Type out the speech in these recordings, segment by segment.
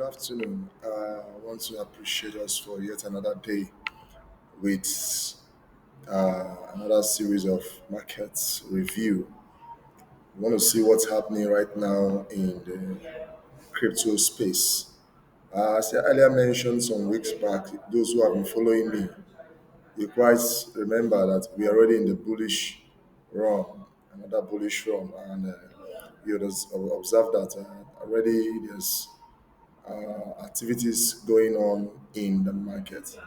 afternoon. I want to appreciate us for yet another day with another series of markets review. We want to see what's happening right now in the crypto space. As I earlier mentioned some weeks back, those who have been following me, you quite remember that we are already in the bullish run, another bullish run, and you just observe that already there's activities going on in the market.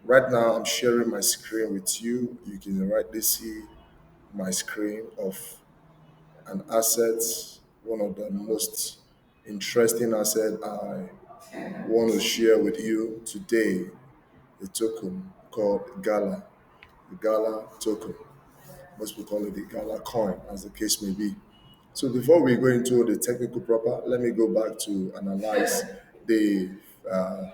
Right now, I'm sharing my screen with you. You can rightly see my screen of an asset, one of the most interesting asset I want to share with you today, a token called Gala, the Gala token. Most people call it the Gala coin, as the case may be. So before we go into the technical proper, let me go back to analyze the uh,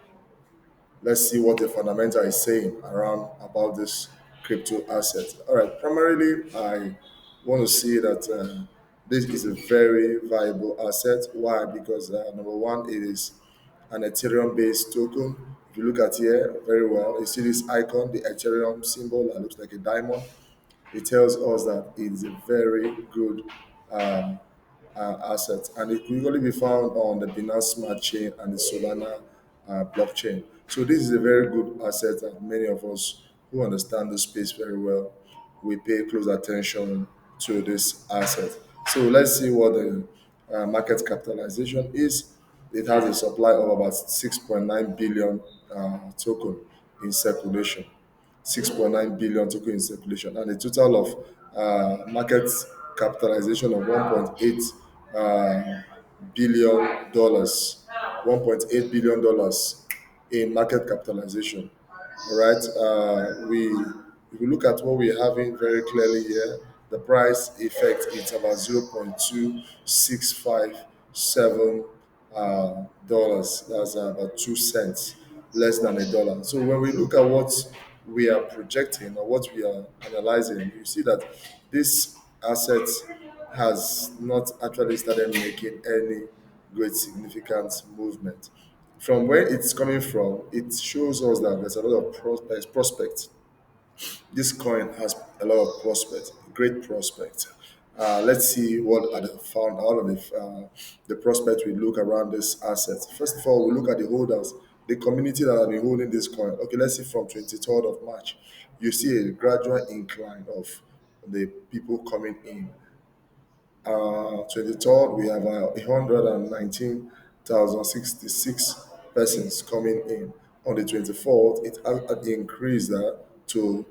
let's see what the fundamental is saying around about this crypto asset. All right, primarily, I want to see that this is a very viable asset. Why? Because number one, it is an Ethereum based token. If you look at here very well, you see this icon, the Ethereum symbol that looks like a diamond. It tells us that it is a very good um, asset, and it can usually be found on the Binance Smart Chain and the Solana blockchain. So this is a very good asset that many of us who understand the space very well, we pay close attention to this asset. So let's see what the market capitalization is. It has a supply of about 6.9 billion token in circulation. 6.9 billion token in circulation and a total of market capitalization of 1.8 billion dollars. 1.8 billion dollars in market capitalization. All right. We if we look at what we're having very clearly here, the price effect is about 0.2657 dollars. That's about 2 cents, less than a dollar. So when we look at what we are projecting or what we are analyzing, you see that this asset has not actually started making any great significant movement. From where it's coming from, it shows us that there's a lot of prospects. This coin has a lot of prospects, great prospects. Let's see what are the found all of the prospects we look around this asset. First of all, we look at the holders, the community that have been holding this coin. Okay, let's see from 23rd of March. You see a gradual incline of the people coming in. 23rd, we have 119,066 persons coming in. On the 24th, it had increased to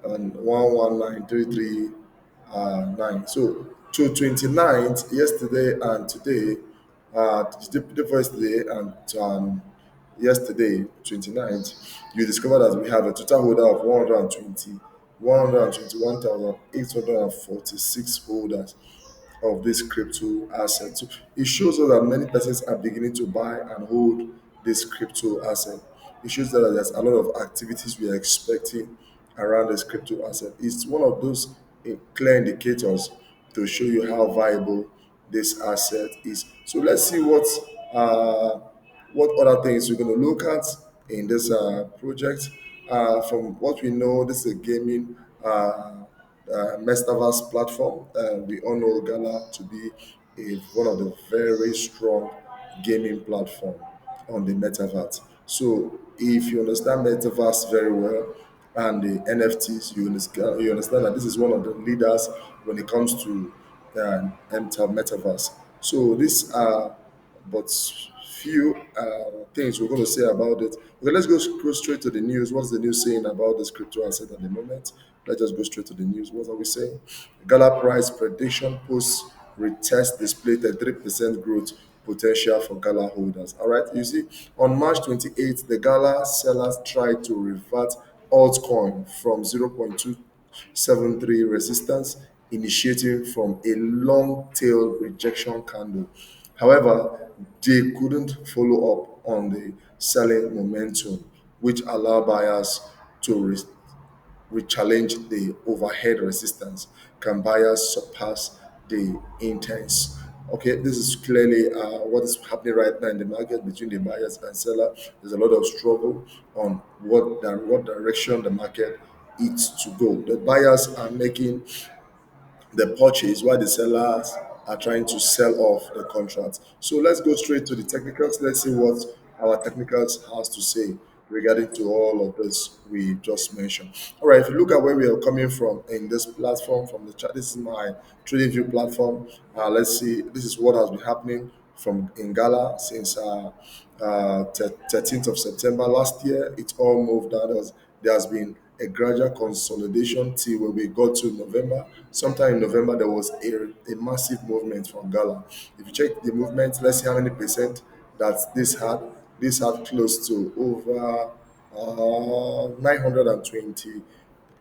119339. So to 29th, yesterday and today, the first day and yesterday, 29th, you discover that we have a total holder of 121,846 holders of this crypto asset. So it shows us that many persons are beginning to buy and hold this crypto asset. It shows that there's a lot of activities we are expecting around this crypto asset. It's one of those clear indicators to show you how viable this asset is. So let's see what other things we're going to look at in this project. From what we know, this is a gaming Metaverse platform. We all know Gala to be one of the very strong gaming platform on the Metaverse. So if you understand Metaverse very well and the NFTs, you understand that this is one of the leaders when it comes to Metaverse. So these are but few things we're going to say about it. Okay, let's go straight to the news. What's the news saying about this crypto asset at the moment? Let's just go straight to the news. What are we saying? Gala price prediction post retest display 33% growth potential for Gala holders. All right, you see, on March 28th, the Gala sellers tried to revert altcoin from 0.273 resistance, initiating from a long tail rejection candle. However, they couldn't follow up on the selling momentum, which allowed buyers to re-challenge the overhead resistance. Can buyers surpass the intense Okay, this is clearly what is happening right now in the market between the buyers and seller. There's a lot of struggle on what direction the market is to go. The buyers are making the purchase while the sellers are trying to sell off the contract. So let's go straight to the technicals. Let's see what our technicals has to say regarding to all of this we just mentioned. All right, if you look at where we are coming from in this platform, from the chart, this is my trading view platform. Let's see, this is what has been happening from in Gala since 13th of September last year. It all moved down. There has been a gradual consolidation till when we got to November. Sometime in November, there was a massive movement from Gala. If you check the movement, let's see how many percent that this had. This had close to over 920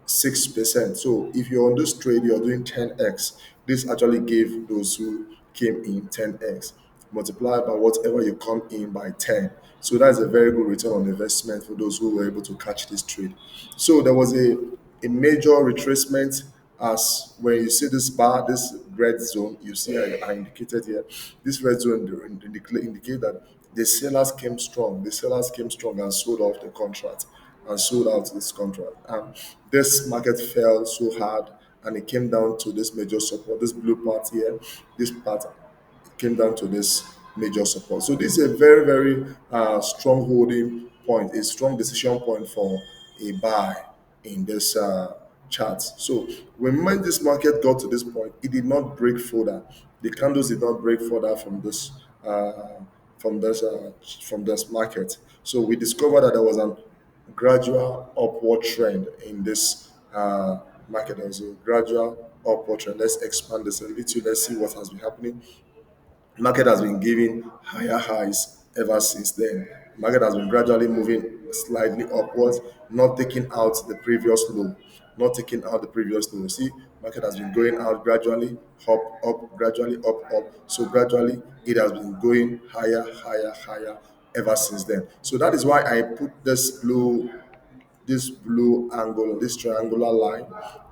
6%. So if you're on this trade, you're doing 10x. This actually gave those who came in 10x. Multiply by whatever you come in by 10. So that's a very good return on investment for those who were able to catch this trade. So there was a major retracement as when you see this bar, this red zone, you see I indicated here, this red zone indicate that the sellers came strong. The sellers came strong and sold off the contract and sold out this contract. And this market fell so hard and it came down to this major support, this blue part here, this part came down to this major support. So this is a very, very strong holding point, a strong decision point for a buy in this chart. So when this market got to this point, it did not break further. The candles did not break further uh, from this from this market. So we discovered that there was an gradual upward trend in this market. There was a gradual upward trend. Let's expand this a little. Let's see what has been happening. Market has been giving higher highs ever since then. Market has been gradually moving slightly upwards, not taking out the previous low, not taking out the previous low. See, market has been going out gradually, up, gradually up. So gradually it has been going higher ever since then. So that is why I put this blue angle, this triangular line,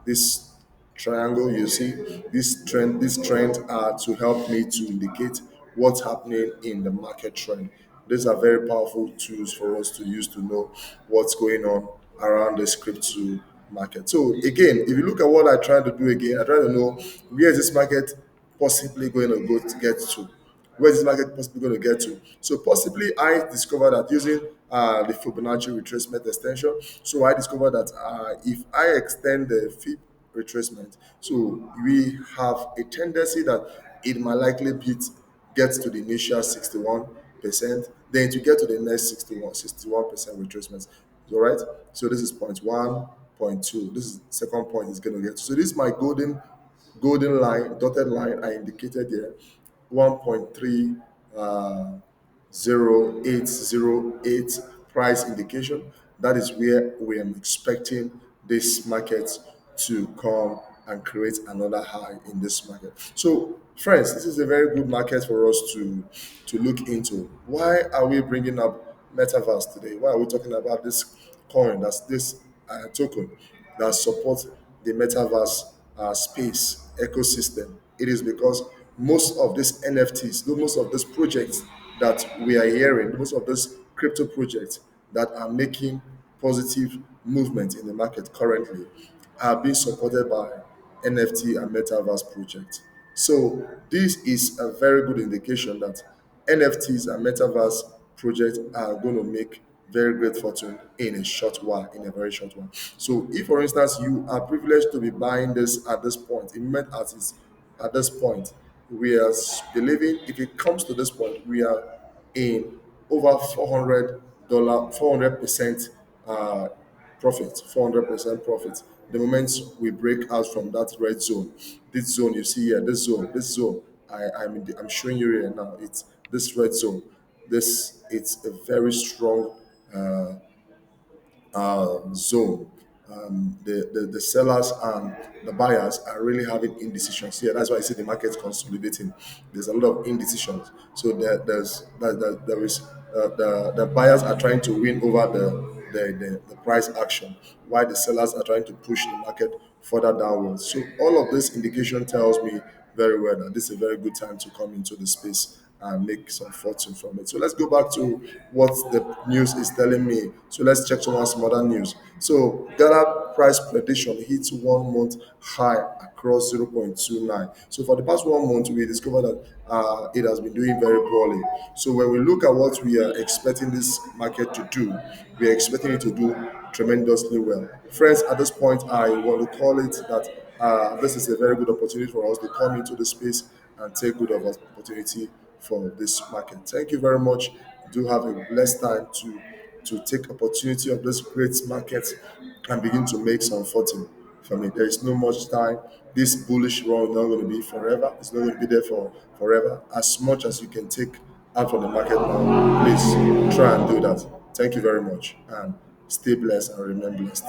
this triangle you see, this trend are to help me to indicate what's happening in the market trend. These are very powerful tools for us to use to know what's going on around the crypto market. So again, if you look at what I try to do again, I try to know where is this market possibly going to go to get to. Where is this market possibly going to get to? So possibly I discovered that using the Fibonacci retracement extension. So I discovered that if I extend the Fib retracement, so we have a tendency that it might likely get to the initial 61%, then to get to the next 61% retracement. All right. So this is point one, point two. This is second point is going to get. So this is my golden line, dotted line I indicated here, 1.3 0808 price indication. That is where we are expecting this market to come and create another high in this market. So, friends, this is a very good market for us to look into. Why are we bringing up Metaverse today? Why are we talking about this coin, that's this token that supports the Metaverse space ecosystem? It is because most of these NFTs, most of these projects that we are hearing, most of these crypto projects that are making positive movement in the market currently are being supported by NFT and metaverse projects. So this is a very good indication that NFTs and metaverse projects are going to make very great fortune in a short while, in a very short while. So if, for instance, you are privileged to be buying this at this point, it meant at this point, we are believing if it comes to this point, we are in over $400, 400% uh, profit, 400% profit. The moment we break out from that red zone, this zone you see here, this zone, I'm showing you here now. It's this red zone. This it's a very strong zone. The sellers and the buyers are really having indecisions here. That's why I see the market consolidating. There's a lot of indecisions. So there is the buyers are trying to win over the price action, while the sellers are trying to push the market further downwards. So all of this indication tells me very well that this is a very good time to come into the space and make some fortune from it. So let's go back to what the news is telling me. So let's check some other news. So Ghana price prediction hits 1 month high across 0.29. So for the past 1 month, we discovered that it has been doing very poorly. So when we look at what we are expecting this market to do, we are expecting it to do tremendously well. Friends, at this point, I want to call it that this is a very good opportunity for us to come into the space and take good of opportunity for this market. Thank you very much. Do have a blessed time to take opportunity of this great market and begin to make some fortune from it. There is no much time. This bullish run is not going to be forever. It's not going to be there for forever. As much as you can take out from the market now, please try and do that. Thank you very much and stay blessed and remain blessed.